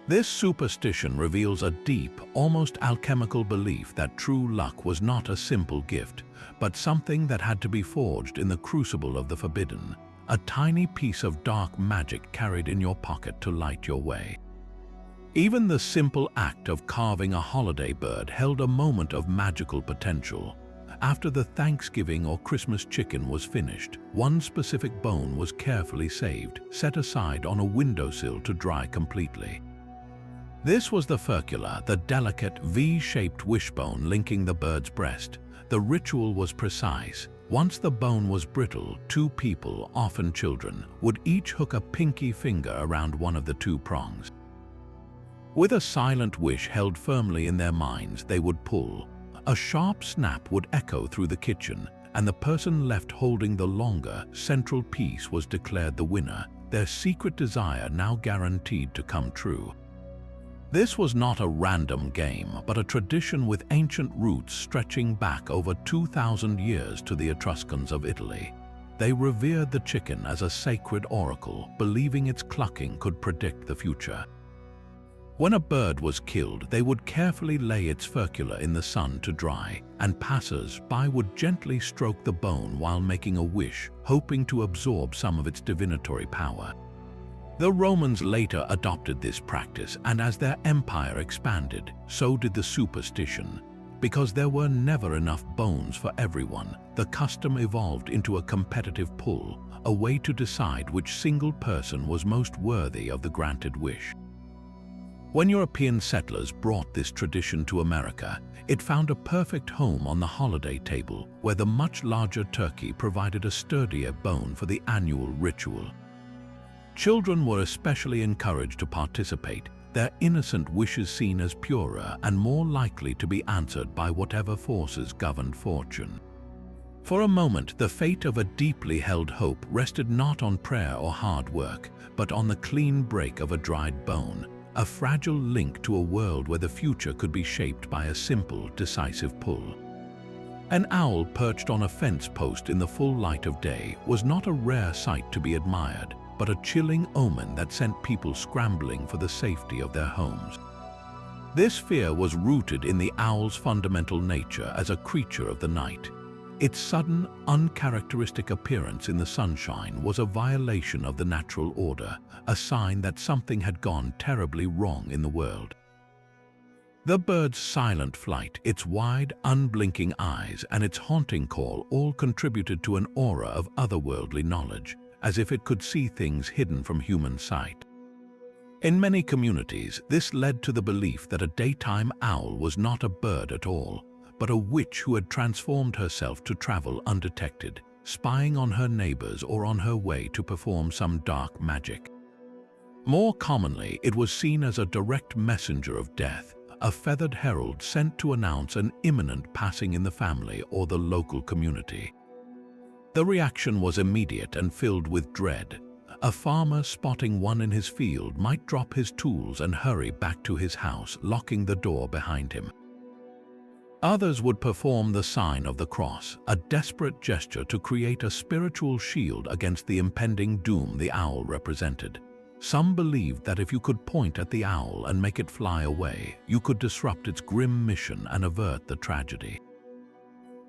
This superstition reveals a deep, almost alchemical belief that true luck was not a simple gift, but something that had to be forged in the crucible of the forbidden, a tiny piece of dark magic carried in your pocket to light your way. Even the simple act of carving a holiday bird held a moment of magical potential. After the Thanksgiving or Christmas chicken was finished, one specific bone was carefully saved, set aside on a windowsill to dry completely. This was the furcula, the delicate V-shaped wishbone linking the bird's breast. The ritual was precise. Once the bone was brittle, two people, often children, would each hook a pinky finger around one of the two prongs. With a silent wish held firmly in their minds, they would pull. A sharp snap would echo through the kitchen, and the person left holding the longer, central piece was declared the winner, their secret desire now guaranteed to come true. This was not a random game, but a tradition with ancient roots stretching back over 2,000 years to the Etruscans of Italy. They revered the chicken as a sacred oracle, believing its clucking could predict the future. When a bird was killed, they would carefully lay its furcula in the sun to dry, and passers-by would gently stroke the bone while making a wish, hoping to absorb some of its divinatory power. The Romans later adopted this practice, and as their empire expanded, so did the superstition. Because there were never enough bones for everyone, the custom evolved into a competitive pull, a way to decide which single person was most worthy of the granted wish. When European settlers brought this tradition to America, it found a perfect home on the holiday table, where the much larger turkey provided a sturdier bone for the annual ritual. Children were especially encouraged to participate, their innocent wishes seen as purer and more likely to be answered by whatever forces governed fortune. For a moment, the fate of a deeply held hope rested not on prayer or hard work, but on the clean break of a dried bone, a fragile link to a world where the future could be shaped by a simple, decisive pull. An owl perched on a fence post in the full light of day was not a rare sight to be admired, but a chilling omen that sent people scrambling for the safety of their homes. This fear was rooted in the owl's fundamental nature as a creature of the night. Its sudden, uncharacteristic appearance in the sunshine was a violation of the natural order, a sign that something had gone terribly wrong in the world. The bird's silent flight, its wide, unblinking eyes, and its haunting call all contributed to an aura of otherworldly knowledge, as if it could see things hidden from human sight. In many communities, this led to the belief that a daytime owl was not a bird at all, but a witch who had transformed herself to travel undetected, spying on her neighbors or on her way to perform some dark magic. More commonly, it was seen as a direct messenger of death, a feathered herald sent to announce an imminent passing in the family or the local community. The reaction was immediate and filled with dread. A farmer spotting one in his field might drop his tools and hurry back to his house, locking the door behind him. Others would perform the sign of the cross, a desperate gesture to create a spiritual shield against the impending doom the owl represented. Some believed that if you could point at the owl and make it fly away, you could disrupt its grim mission and avert the tragedy.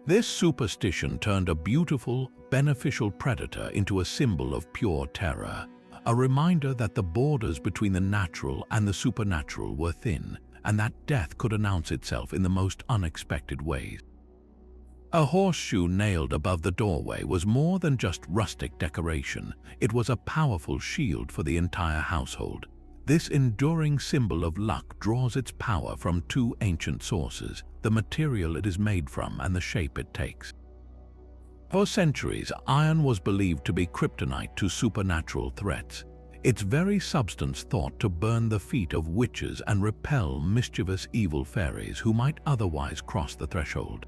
This superstition turned a beautiful, beneficial predator into a symbol of pure terror, a reminder that the borders between the natural and the supernatural were thin, and that death could announce itself in the most unexpected ways. A horseshoe nailed above the doorway was more than just rustic decoration. It was a powerful shield for the entire household. This enduring symbol of luck draws its power from two ancient sources: the material it is made from and the shape it takes. For centuries, iron was believed to be kryptonite to supernatural threats, its very substance thought to burn the feet of witches and repel mischievous evil fairies who might otherwise cross the threshold.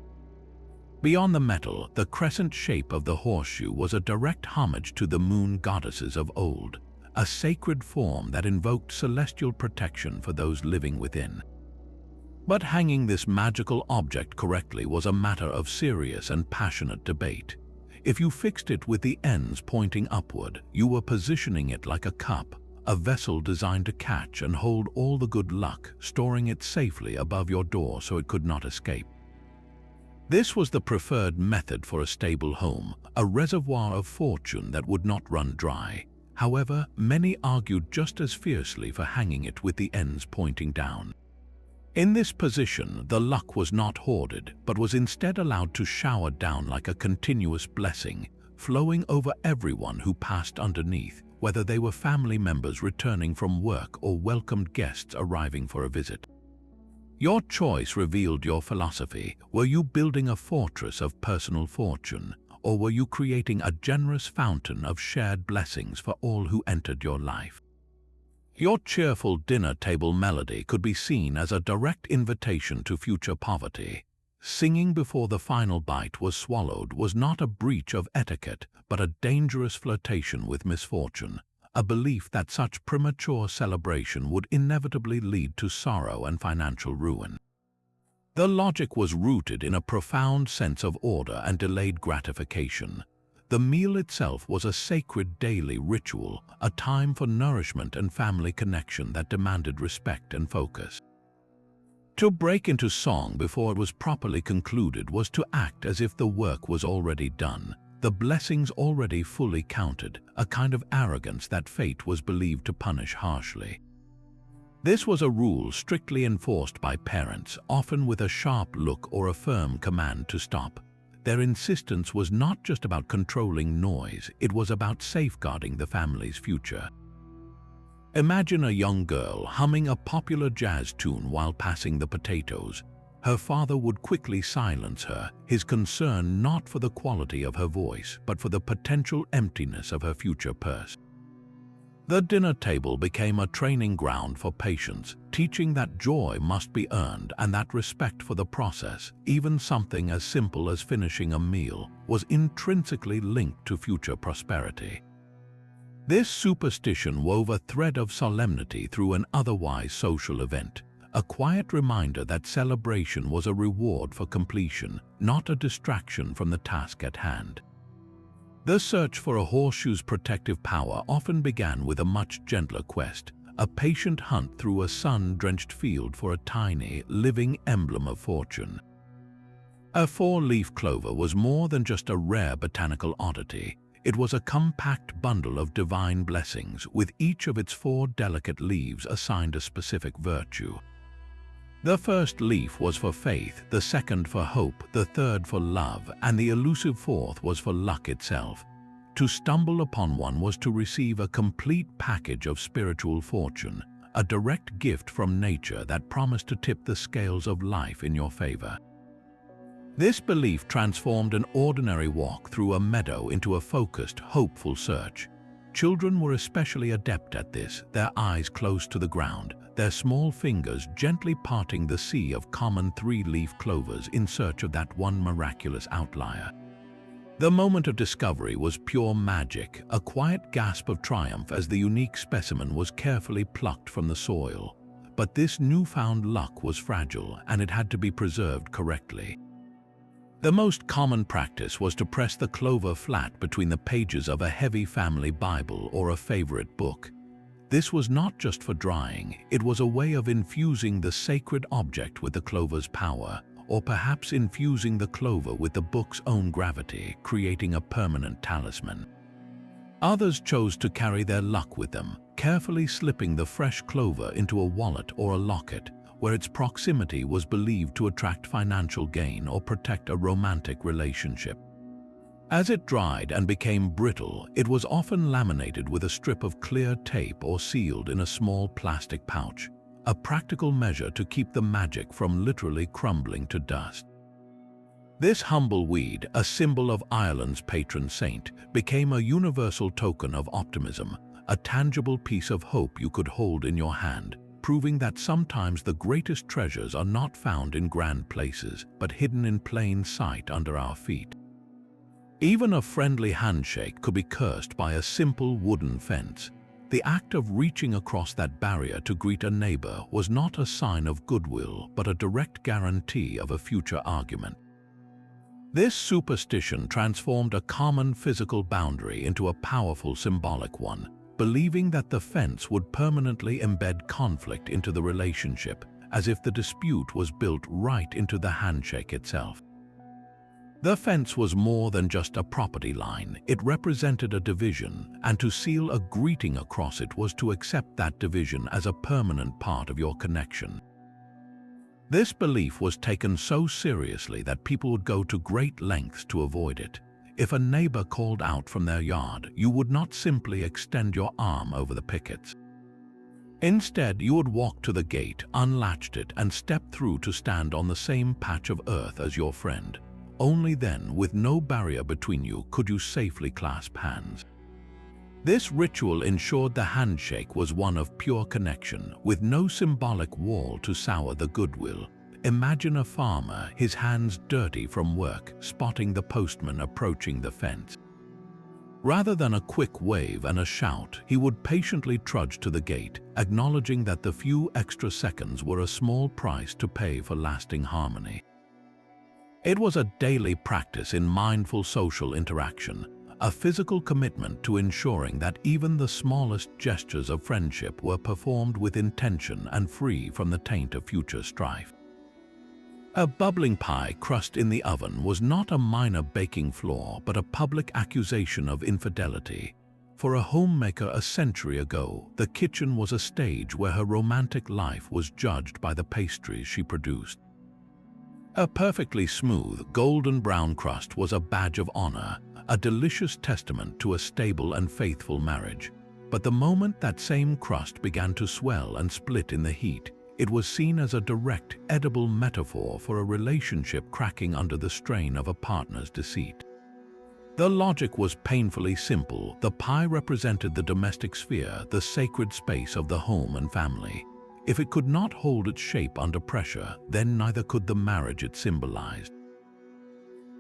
Beyond the metal, the crescent shape of the horseshoe was a direct homage to the moon goddesses of old, a sacred form that invoked celestial protection for those living within. But hanging this magical object correctly was a matter of serious and passionate debate. If you fixed it with the ends pointing upward, you were positioning it like a cup, a vessel designed to catch and hold all the good luck, storing it safely above your door so it could not escape. This was the preferred method for a stable home, a reservoir of fortune that would not run dry. However, many argued just as fiercely for hanging it with the ends pointing down. In this position, the luck was not hoarded, but was instead allowed to shower down like a continuous blessing, flowing over everyone who passed underneath, whether they were family members returning from work or welcomed guests arriving for a visit. Your choice revealed your philosophy. Were you building a fortress of personal fortune, or were you creating a generous fountain of shared blessings for all who entered your life? Your cheerful dinner table melody could be seen as a direct invitation to future poverty. Singing before the final bite was swallowed was not a breach of etiquette, but a dangerous flirtation with misfortune, a belief that such premature celebration would inevitably lead to sorrow and financial ruin. The logic was rooted in a profound sense of order and delayed gratification. The meal itself was a sacred daily ritual, a time for nourishment and family connection that demanded respect and focus. To break into song before it was properly concluded was to act as if the work was already done, the blessings already fully counted, a kind of arrogance that fate was believed to punish harshly. This was a rule strictly enforced by parents, often with a sharp look or a firm command to stop. Their insistence was not just about controlling noise, it was about safeguarding the family's future. Imagine a young girl humming a popular jazz tune while passing the potatoes. Her father would quickly silence her, his concern not for the quality of her voice, but for the potential emptiness of her future purse. The dinner table became a training ground for patience, teaching that joy must be earned and that respect for the process, even something as simple as finishing a meal, was intrinsically linked to future prosperity. This superstition wove a thread of solemnity through an otherwise social event, a quiet reminder that celebration was a reward for completion, not a distraction from the task at hand. The search for a horseshoe's protective power often began with a much gentler quest, a patient hunt through a sun-drenched field for a tiny, living emblem of fortune. A four-leaf clover was more than just a rare botanical oddity. It was a compact bundle of divine blessings, with each of its four delicate leaves assigned a specific virtue. The first leaf was for faith, the second for hope, the third for love, and the elusive fourth was for luck itself. To stumble upon one was to receive a complete package of spiritual fortune, a direct gift from nature that promised to tip the scales of life in your favor. This belief transformed an ordinary walk through a meadow into a focused, hopeful search. Children were especially adept at this, their eyes close to the ground, their small fingers gently parting the sea of common three-leaf clovers in search of that one miraculous outlier. The moment of discovery was pure magic, a quiet gasp of triumph as the unique specimen was carefully plucked from the soil. But this newfound luck was fragile, and it had to be preserved correctly. The most common practice was to press the clover flat between the pages of a heavy family Bible or a favorite book. This was not just for drying, it was a way of infusing the sacred object with the clover's power, or perhaps infusing the clover with the book's own gravity, creating a permanent talisman. Others chose to carry their luck with them, carefully slipping the fresh clover into a wallet or a locket, where its proximity was believed to attract financial gain or protect a romantic relationship. As it dried and became brittle, it was often laminated with a strip of clear tape or sealed in a small plastic pouch, a practical measure to keep the magic from literally crumbling to dust. This humble weed, a symbol of Ireland's patron saint, became a universal token of optimism, a tangible piece of hope you could hold in your hand, proving that sometimes the greatest treasures are not found in grand places, but hidden in plain sight under our feet. Even a friendly handshake could be cursed by a simple wooden fence. The act of reaching across that barrier to greet a neighbor was not a sign of goodwill, but a direct guarantee of a future argument. This superstition transformed a common physical boundary into a powerful symbolic one, believing that the fence would permanently embed conflict into the relationship, as if the dispute was built right into the handshake itself. The fence was more than just a property line. It represented a division, and to seal a greeting across it was to accept that division as a permanent part of your connection. This belief was taken so seriously that people would go to great lengths to avoid it. If a neighbor called out from their yard, you would not simply extend your arm over the pickets. Instead, you would walk to the gate, unlatched it, and step through to stand on the same patch of earth as your friend. Only then, with no barrier between you, could you safely clasp hands. This ritual ensured the handshake was one of pure connection, with no symbolic wall to sour the goodwill. Imagine a farmer, his hands dirty from work, spotting the postman approaching the fence. Rather than a quick wave and a shout, he would patiently trudge to the gate, acknowledging that the few extra seconds were a small price to pay for lasting harmony. It was a daily practice in mindful social interaction, a physical commitment to ensuring that even the smallest gestures of friendship were performed with intention and free from the taint of future strife. A bubbling pie crust in the oven was not a minor baking flaw, but a public accusation of infidelity. For a homemaker a century ago, the kitchen was a stage where her romantic life was judged by the pastries she produced. A perfectly smooth, golden brown crust was a badge of honor, a delicious testament to a stable and faithful marriage. But the moment that same crust began to swell and split in the heat, it was seen as a direct, edible metaphor for a relationship cracking under the strain of a partner's deceit. The logic was painfully simple. The pie represented the domestic sphere, the sacred space of the home and family. If it could not hold its shape under pressure, then neither could the marriage it symbolized.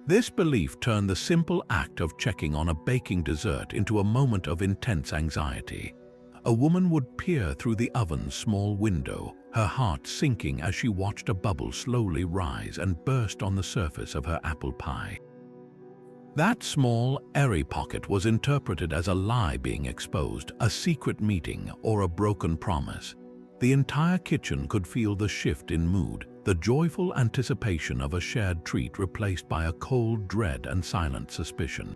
This belief turned the simple act of checking on a baking dessert into a moment of intense anxiety. A woman would peer through the oven's small window, her heart sinking as she watched a bubble slowly rise and burst on the surface of her apple pie. That small, airy pocket was interpreted as a lie being exposed, a secret meeting, or a broken promise. The entire kitchen could feel the shift in mood, the joyful anticipation of a shared treat replaced by a cold dread and silent suspicion.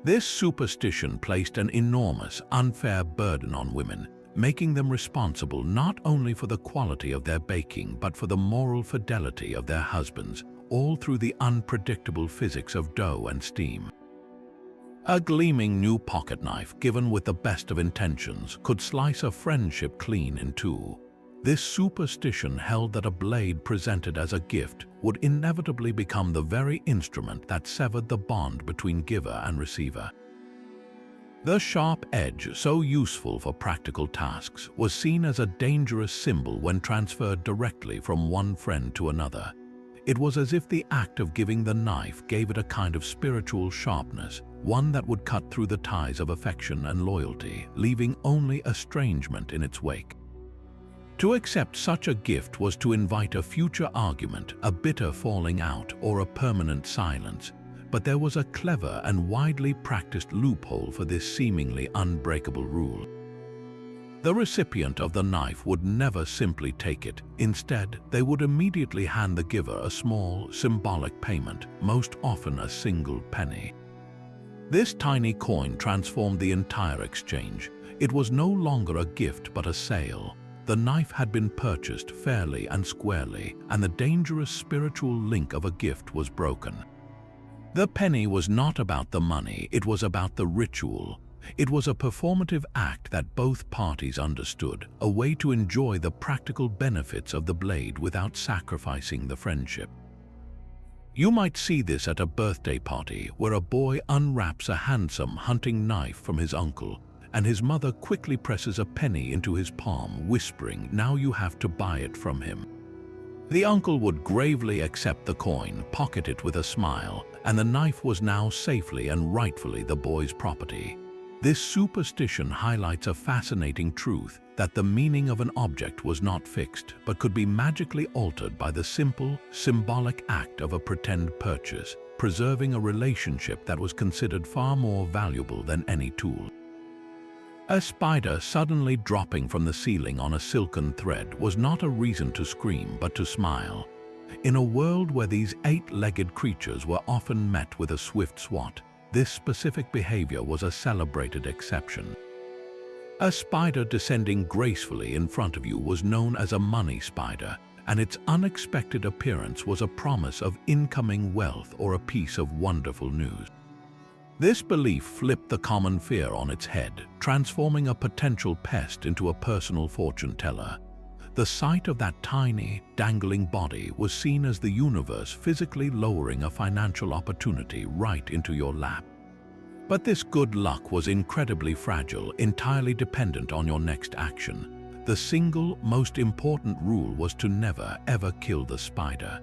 This superstition placed an enormous, unfair burden on women, making them responsible not only for the quality of their baking but for the moral fidelity of their husbands, all through the unpredictable physics of dough and steam. A gleaming new pocket knife, given with the best of intentions, could slice a friendship clean in two. This superstition held that a blade presented as a gift would inevitably become the very instrument that severed the bond between giver and receiver. The sharp edge, so useful for practical tasks, was seen as a dangerous symbol when transferred directly from one friend to another. It was as if the act of giving the knife gave it a kind of spiritual sharpness, one that would cut through the ties of affection and loyalty, leaving only estrangement in its wake. To accept such a gift was to invite a future argument, a bitter falling out, or a permanent silence. But there was a clever and widely practiced loophole for this seemingly unbreakable rule. The recipient of the knife would never simply take it. Instead, they would immediately hand the giver a small, symbolic payment, most often a single penny. This tiny coin transformed the entire exchange. It was no longer a gift but a sale. The knife had been purchased fairly and squarely, and the dangerous spiritual link of a gift was broken. The penny was not about the money, it was about the ritual. It was a performative act that both parties understood, a way to enjoy the practical benefits of the blade without sacrificing the friendship. You might see this at a birthday party where a boy unwraps a handsome hunting knife from his uncle, and his mother quickly presses a penny into his palm, whispering, "Now you have to buy it from him." The uncle would gravely accept the coin, pocket it with a smile, and the knife was now safely and rightfully the boy's property. This superstition highlights a fascinating truth that the meaning of an object was not fixed, but could be magically altered by the simple, symbolic act of a pretend purchase, preserving a relationship that was considered far more valuable than any tool. A spider suddenly dropping from the ceiling on a silken thread was not a reason to scream, but to smile. In a world where these eight-legged creatures were often met with a swift swat, this specific behavior was a celebrated exception. A spider descending gracefully in front of you was known as a money spider, and its unexpected appearance was a promise of incoming wealth or a piece of wonderful news. This belief flipped the common fear on its head, transforming a potential pest into a personal fortune teller. The sight of that tiny, dangling body was seen as the universe physically lowering a financial opportunity right into your lap. But this good luck was incredibly fragile, entirely dependent on your next action. The single most important rule was to never, ever kill the spider.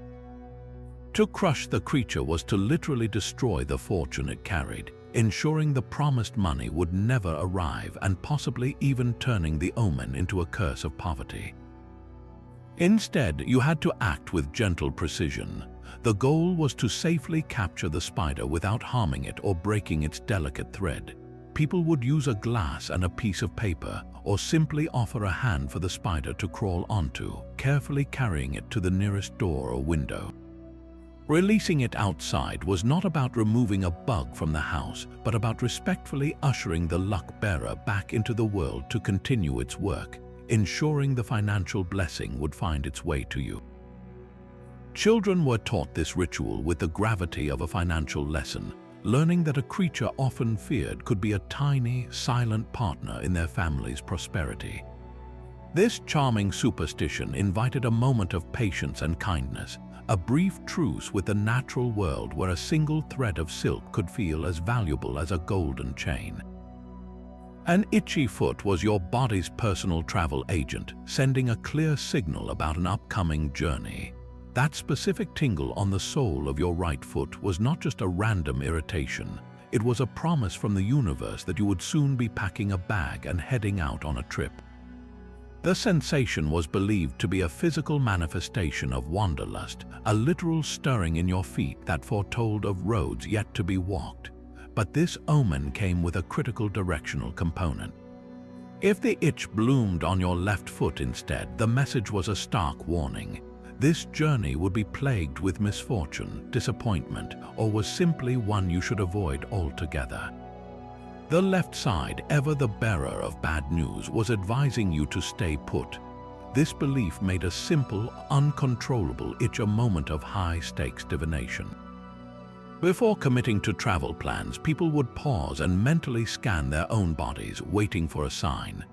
To crush the creature was to literally destroy the fortune it carried, ensuring the promised money would never arrive and possibly even turning the omen into a curse of poverty. Instead, you had to act with gentle precision. The goal was to safely capture the spider without harming it or breaking its delicate thread. People would use a glass and a piece of paper, or simply offer a hand for the spider to crawl onto, carefully carrying it to the nearest door or window. Releasing it outside was not about removing a bug from the house, but about respectfully ushering the luck bearer back into the world to continue its work, ensuring the financial blessing would find its way to you. Children were taught this ritual with the gravity of a financial lesson, learning that a creature often feared could be a tiny, silent partner in their family's prosperity. This charming superstition invited a moment of patience and kindness, a brief truce with the natural world where a single thread of silk could feel as valuable as a golden chain. An itchy foot was your body's personal travel agent, sending a clear signal about an upcoming journey. That specific tingle on the sole of your right foot was not just a random irritation. It was a promise from the universe that you would soon be packing a bag and heading out on a trip. The sensation was believed to be a physical manifestation of wanderlust, a literal stirring in your feet that foretold of roads yet to be walked. But this omen came with a critical directional component. If the itch bloomed on your left foot instead, the message was a stark warning. This journey would be plagued with misfortune, disappointment, or was simply one you should avoid altogether. The left side, ever the bearer of bad news, was advising you to stay put. This belief made a simple, uncontrollable itch a moment of high-stakes divination. Before committing to travel plans, people would pause and mentally scan their own bodies, waiting for a sign.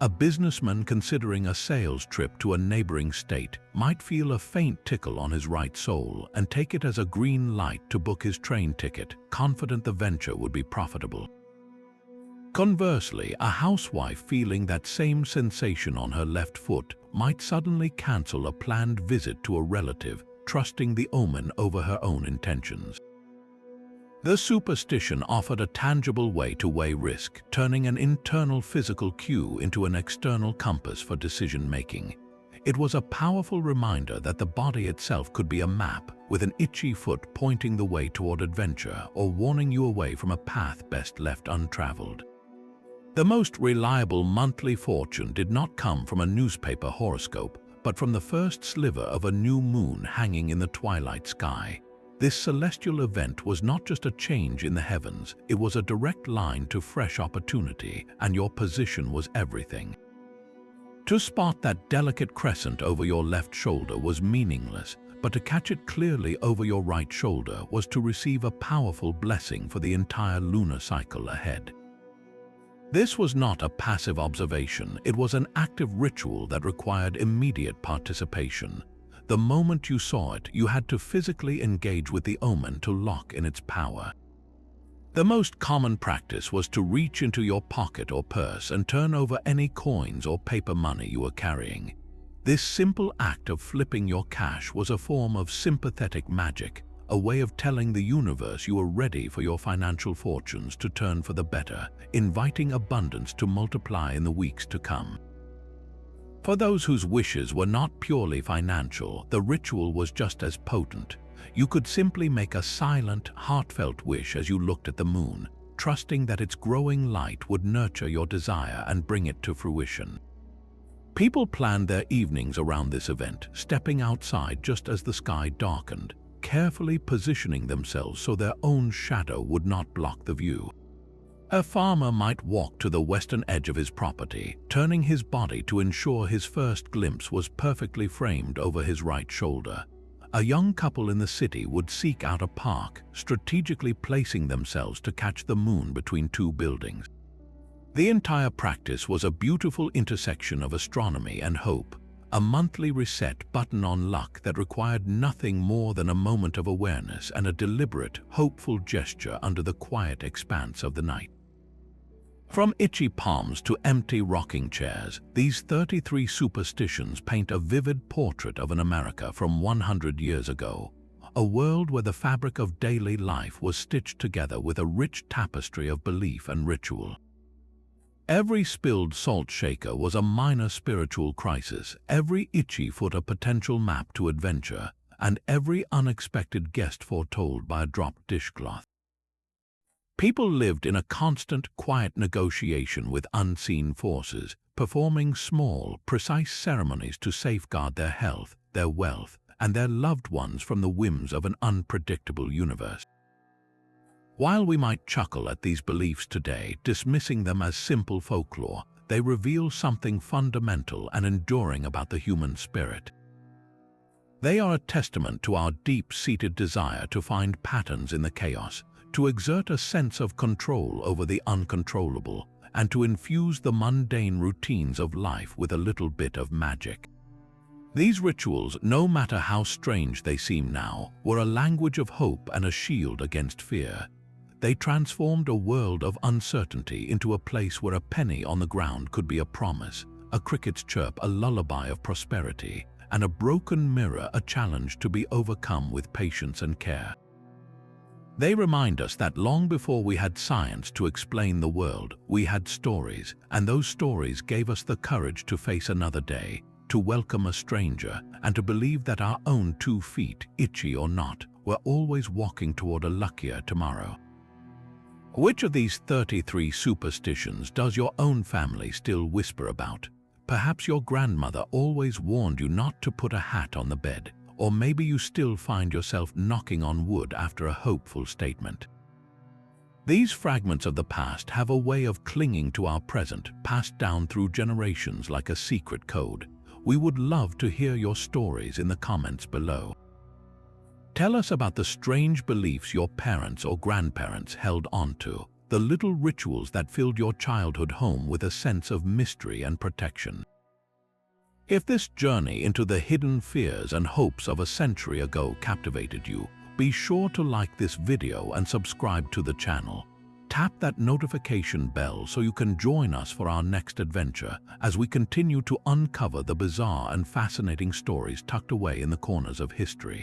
A businessman considering a sales trip to a neighboring state might feel a faint tickle on his right sole and take it as a green light to book his train ticket, confident the venture would be profitable. Conversely, a housewife feeling that same sensation on her left foot might suddenly cancel a planned visit to a relative, trusting the omen over her own intentions. The superstition offered a tangible way to weigh risk, turning an internal physical cue into an external compass for decision-making. It was a powerful reminder that the body itself could be a map, with an itchy foot pointing the way toward adventure or warning you away from a path best left untraveled. The most reliable monthly fortune did not come from a newspaper horoscope, but from the first sliver of a new moon hanging in the twilight sky. This celestial event was not just a change in the heavens, it was a direct line to fresh opportunity, and your position was everything. To spot that delicate crescent over your left shoulder was meaningless, but to catch it clearly over your right shoulder was to receive a powerful blessing for the entire lunar cycle ahead. This was not a passive observation, it was an active ritual that required immediate participation. The moment you saw it, you had to physically engage with the omen to lock in its power. The most common practice was to reach into your pocket or purse and turn over any coins or paper money you were carrying. This simple act of flipping your cash was a form of sympathetic magic, a way of telling the universe you are ready for your financial fortunes to turn for the better, inviting abundance to multiply in the weeks to come. For those whose wishes were not purely financial, the ritual was just as potent. You could simply make a silent, heartfelt wish as you looked at the moon, trusting that its growing light would nurture your desire and bring it to fruition. People planned their evenings around this event, stepping outside just as the sky darkened, carefully positioning themselves so their own shadow would not block the view. A farmer might walk to the western edge of his property, turning his body to ensure his first glimpse was perfectly framed over his right shoulder. A young couple in the city would seek out a park, strategically placing themselves to catch the moon between two buildings. The entire practice was a beautiful intersection of astronomy and hope, a monthly reset button on luck that required nothing more than a moment of awareness and a deliberate, hopeful gesture under the quiet expanse of the night. From itchy palms to empty rocking chairs, these 33 superstitions paint a vivid portrait of an America from 100 years ago, a world where the fabric of daily life was stitched together with a rich tapestry of belief and ritual. Every spilled salt shaker was a minor spiritual crisis, every itchy foot a potential map to adventure, and every unexpected guest foretold by a dropped dishcloth. People lived in a constant, quiet negotiation with unseen forces, performing small, precise ceremonies to safeguard their health, their wealth, and their loved ones from the whims of an unpredictable universe. While we might chuckle at these beliefs today, dismissing them as simple folklore, they reveal something fundamental and enduring about the human spirit. They are a testament to our deep-seated desire to find patterns in the chaos, to exert a sense of control over the uncontrollable, and to infuse the mundane routines of life with a little bit of magic. These rituals, no matter how strange they seem now, were a language of hope and a shield against fear. They transformed a world of uncertainty into a place where a penny on the ground could be a promise, a cricket's chirp a lullaby of prosperity, and a broken mirror a challenge to be overcome with patience and care. They remind us that long before we had science to explain the world, we had stories, and those stories gave us the courage to face another day, to welcome a stranger, and to believe that our own 2 feet, itchy or not, were always walking toward a luckier tomorrow. Which of these 33 superstitions does your own family still whisper about? Perhaps your grandmother always warned you not to put a hat on the bed, or maybe you still find yourself knocking on wood after a hopeful statement. These fragments of the past have a way of clinging to our present, passed down through generations like a secret code. We would love to hear your stories in the comments below. Tell us about the strange beliefs your parents or grandparents held onto, the little rituals that filled your childhood home with a sense of mystery and protection. If this journey into the hidden fears and hopes of a century ago captivated you, be sure to like this video and subscribe to the channel. Tap that notification bell so you can join us for our next adventure as we continue to uncover the bizarre and fascinating stories tucked away in the corners of history.